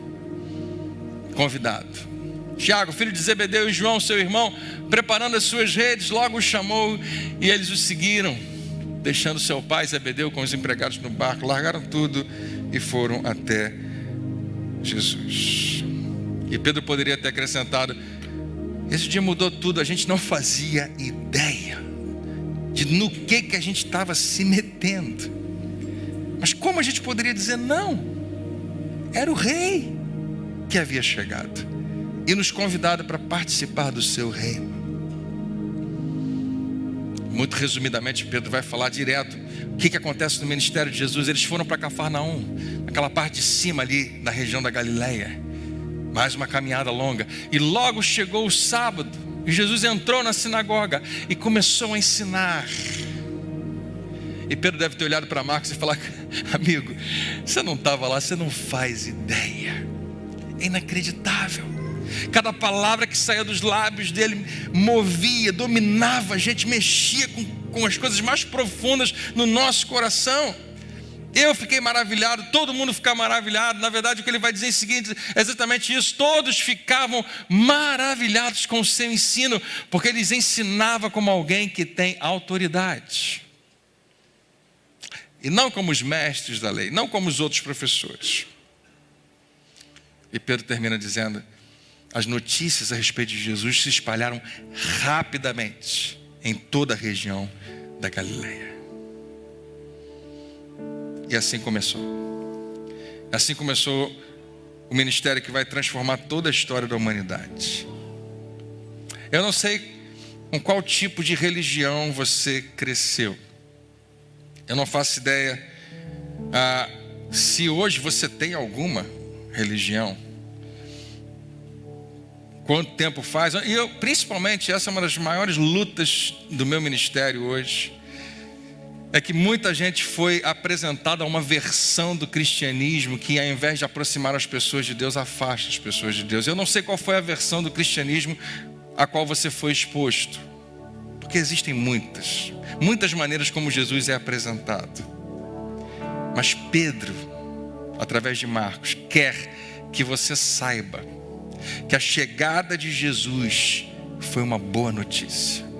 Speaker 1: convidado. Tiago, filho de Zebedeu, e João, seu irmão, preparando as suas redes, logo os chamou e eles o seguiram, deixando seu pai Zebedeu com os empregados no barco. Largaram tudo e foram até Jesus. E Pedro poderia ter acrescentado: esse dia mudou tudo, a gente não fazia ideia de no que a gente estava se metendo. Mas como a gente poderia dizer não? Era o rei que havia chegado e nos convidado para participar do seu reino. Muito resumidamente, Pedro vai falar direto o que acontece no ministério de Jesus. Eles foram para Cafarnaum, aquela parte de cima ali na região da Galileia. Mais uma caminhada longa. E logo chegou o sábado. E Jesus entrou na sinagoga e começou a ensinar. E Pedro deve ter olhado para Marcos e falar: amigo, você não estava lá, você não faz ideia. É inacreditável. Cada palavra que saía dos lábios dele movia, dominava a gente, mexia com as coisas mais profundas no nosso coração. Eu fiquei maravilhado, todo mundo fica maravilhado. Na verdade, o que ele vai dizer é o seguinte: é exatamente isso. Todos ficavam maravilhados com o seu ensino, porque ele ensinava como alguém que tem autoridade. E não como os mestres da lei, não como os outros professores. E Pedro termina dizendo: as notícias a respeito de Jesus se espalharam rapidamente em toda a região da Galileia. E assim começou. Assim começou o ministério que vai transformar toda a história da humanidade. Eu não sei com qual tipo de religião você cresceu. Eu não faço ideia se hoje você tem alguma religião. Quanto tempo faz? E eu, principalmente, essa é uma das maiores lutas do meu ministério hoje. É que muita gente foi apresentada a uma versão do cristianismo que, ao invés de aproximar as pessoas de Deus, afasta as pessoas de Deus. Eu não sei qual foi a versão do cristianismo a qual você foi exposto, porque existem muitas maneiras como Jesus é apresentado. Mas Pedro, através de Marcos, quer que você saiba que a chegada de Jesus foi uma boa notícia.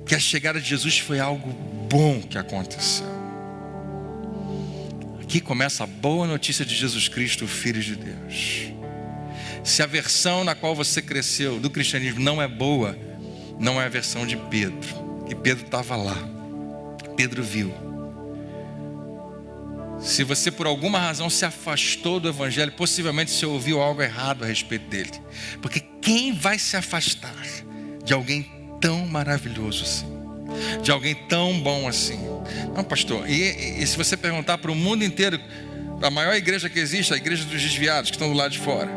Speaker 1: Que a chegada de Jesus foi algo bom que aconteceu. Aqui começa a boa notícia de Jesus Cristo, o Filho de Deus. Se a versão na qual você cresceu do cristianismo não é boa, não é a versão de Pedro. E Pedro estava lá. Pedro viu. Se você por alguma razão se afastou do evangelho, possivelmente você ouviu algo errado a respeito dele. Porque quem vai se afastar de alguém tão maravilhoso assim, de alguém tão bom assim? Não, pastor, e se você perguntar para o mundo inteiro, a maior igreja que existe, a igreja dos desviados, que estão do lado de fora,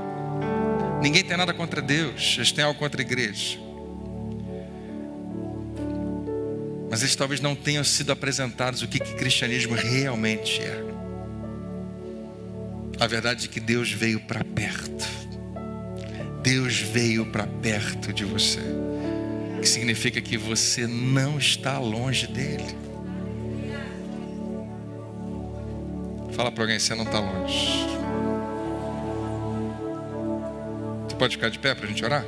Speaker 1: ninguém tem nada contra Deus, eles têm algo contra a igreja, mas eles talvez não tenham sido apresentados o que cristianismo realmente é. A verdade é que Deus veio para perto. Deus veio para perto de você, que significa que você não está longe dele. Fala para alguém: você não está longe. Você pode ficar de pé para a gente orar?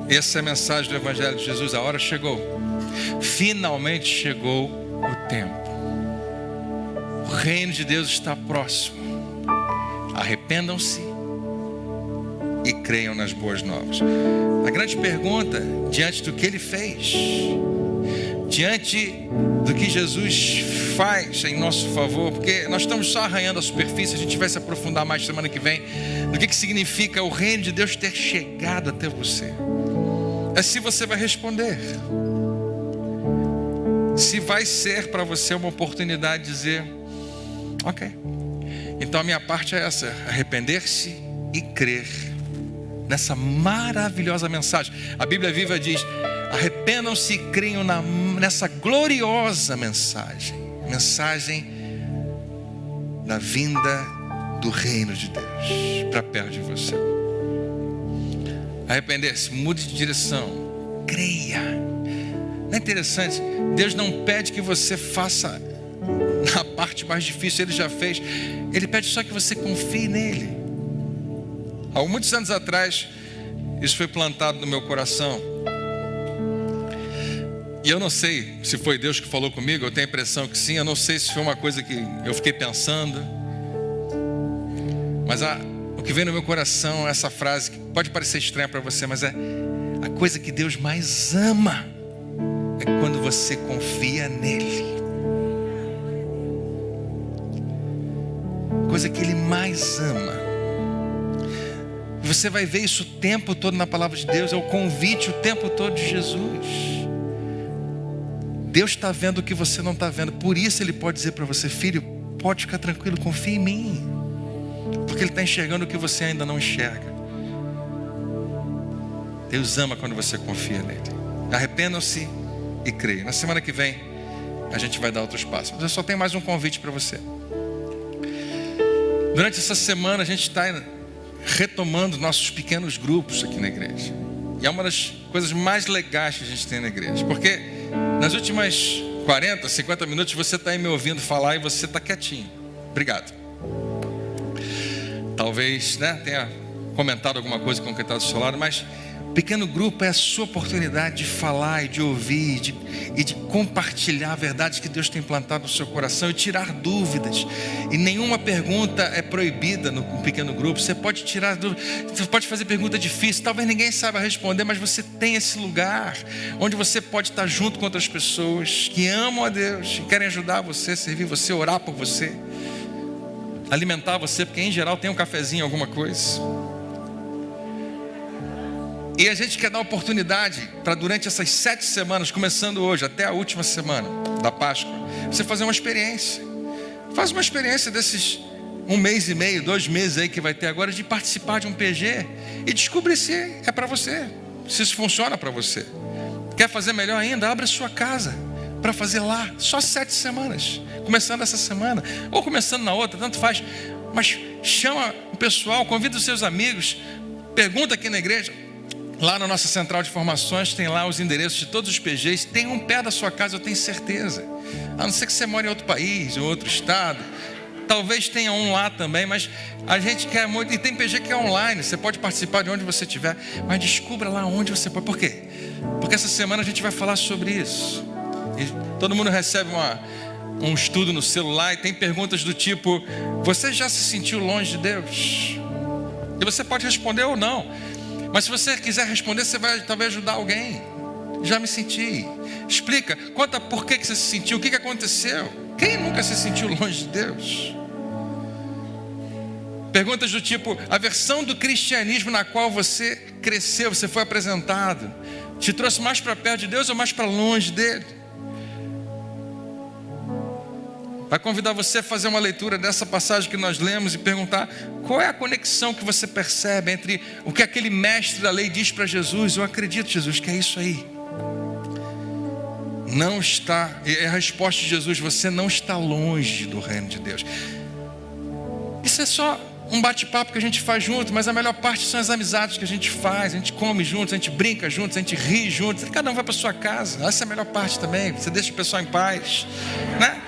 Speaker 1: Essa é a mensagem do Evangelho de Jesus. A hora chegou. Finalmente chegou o tempo. O reino de Deus está próximo. Arrependam-se e creiam nas boas novas. A grande pergunta, diante do que ele fez, diante do que Jesus faz em nosso favor, porque nós estamos só arranhando a superfície, a gente vai se aprofundar mais semana que vem, do que significa o reino de Deus ter chegado até você. É se você vai responder, se vai ser para você uma oportunidade de dizer: ok, então a minha parte é essa, arrepender-se e crer nessa maravilhosa mensagem. A Bíblia Viva diz: arrependam-se e creiam nessa gloriosa mensagem da vinda do reino de Deus para perto de você. Arrepender-se, mude de direção, creia. Não é interessante? Deus não pede que você faça a parte mais difícil, Ele já fez. Ele pede só que você confie nele. Há muitos anos atrás, isso foi plantado no meu coração. E eu não sei se foi Deus que falou comigo, eu tenho a impressão que sim. Eu não sei se foi uma coisa que eu fiquei pensando. Mas o que vem no meu coração é essa frase, que pode parecer estranha para você, mas é a coisa que Deus mais ama é quando você confia nele. A coisa que Ele mais ama. E você vai ver isso o tempo todo na palavra de Deus, é o convite o tempo todo de Jesus. Deus está vendo o que você não está vendo, por isso Ele pode dizer para você: filho, pode ficar tranquilo, confia em mim. Porque Ele está enxergando o que você ainda não enxerga. Deus ama quando você confia nele. Arrependam-se e creiam. Na semana que vem a gente vai dar outros passos. Mas eu só tenho mais um convite para você. Durante essa semana a gente está retomando nossos pequenos grupos aqui na igreja. E é uma das coisas mais legais que a gente tem na igreja. Porque nas últimas 40, 50 minutos você está aí me ouvindo falar e você está quietinho. Obrigado. Talvez tenha comentado alguma coisa com quem está do seu lado, mas pequeno grupo é a sua oportunidade de falar e de ouvir e de compartilhar verdades que Deus tem plantado no seu coração e tirar dúvidas. E nenhuma pergunta é proibida no pequeno grupo. Você pode tirar dúvidas, você pode fazer pergunta difícil, talvez ninguém saiba responder, mas você tem esse lugar onde você pode estar junto com outras pessoas que amam a Deus e querem ajudar você, servir você, orar por você, alimentar você, porque em geral tem um cafezinho, alguma coisa. E a gente quer dar oportunidade para durante essas 7 semanas, começando hoje até a última semana da Páscoa, você fazer uma experiência. Faz uma experiência desses 1 mês e meio, 2 meses aí que vai ter agora, de participar de um PG e descobrir se é para você, se isso funciona para você. Quer fazer melhor ainda? Abra a sua casa para fazer lá, só 7 semanas, começando essa semana ou começando na outra, tanto faz. Mas chama o pessoal, convida os seus amigos, pergunta aqui na igreja. Lá na nossa central de formações tem lá os endereços de todos os PGs. Tem um pé da sua casa, eu tenho certeza. A não ser que você mora em outro país, em outro estado. Talvez tenha um lá também, mas a gente quer muito. E tem PG que é online, você pode participar de onde você estiver. Mas descubra lá onde você pode. Por quê? Porque essa semana a gente vai falar sobre isso. E todo mundo recebe um estudo no celular e tem perguntas do tipo: você já se sentiu longe de Deus? E você pode responder ou não. Mas se você quiser responder, você vai talvez ajudar alguém. Já me senti. Explica, conta por que você se sentiu, o que aconteceu. Quem nunca se sentiu longe de Deus? Perguntas do tipo: a versão do cristianismo na qual você cresceu, você foi apresentado, te trouxe mais para perto de Deus ou mais para longe dele? Vai convidar você a fazer uma leitura dessa passagem que nós lemos e perguntar qual é a conexão que você percebe entre o que aquele mestre da lei diz para Jesus. Eu acredito, Jesus, que é isso aí. Não está, é a resposta de Jesus: você não está longe do reino de Deus. Isso é só um bate-papo que a gente faz junto, mas a melhor parte são as amizades que a gente faz. A gente come juntos, a gente brinca juntos, a gente ri juntos. Cada um vai para sua casa. Essa é a melhor parte também. Você deixa o pessoal em paz, né?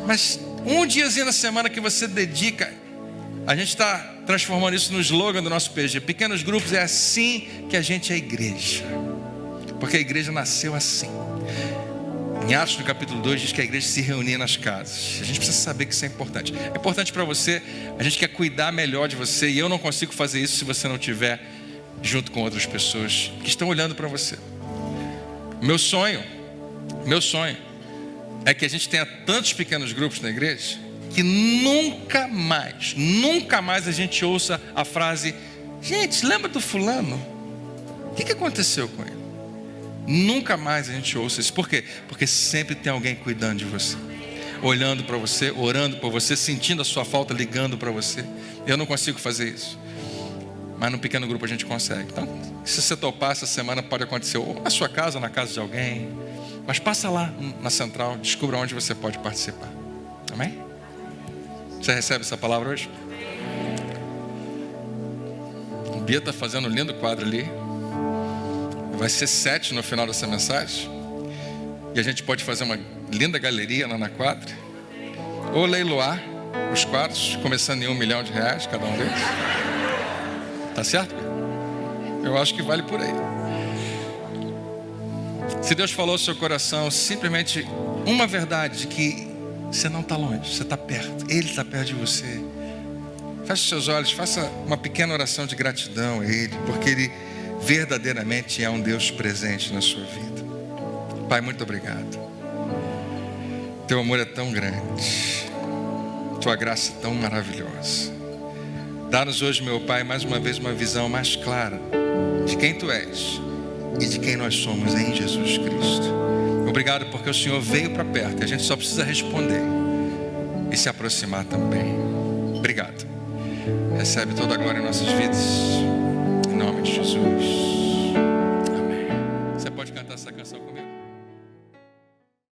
Speaker 1: Mas um diazinho na semana que você dedica, a gente está transformando isso no slogan do nosso PG. Pequenos grupos, é assim que a gente é igreja. Porque a igreja nasceu assim. Em Atos, no capítulo 2, diz que a igreja se reunia nas casas. A gente precisa saber que isso é importante. É importante para você, a gente quer cuidar melhor de você. E eu não consigo fazer isso se você não estiver junto com outras pessoas que estão olhando para você. Meu sonho é que a gente tenha tantos pequenos grupos na igreja que nunca mais a gente ouça a frase: gente, lembra do fulano? O que aconteceu com ele? Nunca mais a gente ouça isso. Por quê? Porque sempre tem alguém cuidando de você, olhando para você, orando por você, sentindo a sua falta, ligando para você. Eu não consigo fazer isso, mas no pequeno grupo a gente consegue. Então, se você topar, essa semana pode acontecer ou na sua casa ou na casa de alguém. Mas passa lá na central, descubra onde você pode participar. Amém? Você recebe essa palavra hoje? O Bia está fazendo um lindo quadro ali. Vai ser 7 no final dessa mensagem. E a gente pode fazer uma linda galeria lá na quadra. Ou leiloar os quadros, começando em R$1 milhão cada um deles. Tá certo? Eu acho que vale por aí. Se Deus falou ao seu coração simplesmente uma verdade, de que você não está longe, você está perto, Ele está perto de você, feche os seus olhos, faça uma pequena oração de gratidão a Ele, porque Ele verdadeiramente é um Deus presente na sua vida. Pai, muito obrigado. Teu amor é tão grande, Tua graça é tão maravilhosa. Dá-nos hoje, meu Pai, mais uma vez uma visão mais clara de quem Tu és e de quem nós somos em Jesus Cristo. Obrigado porque o Senhor veio para perto e a gente só precisa responder. e se aproximar também. Obrigado. Recebe toda a glória em nossas vidas. Em nome de Jesus. Amém. Você pode cantar essa canção.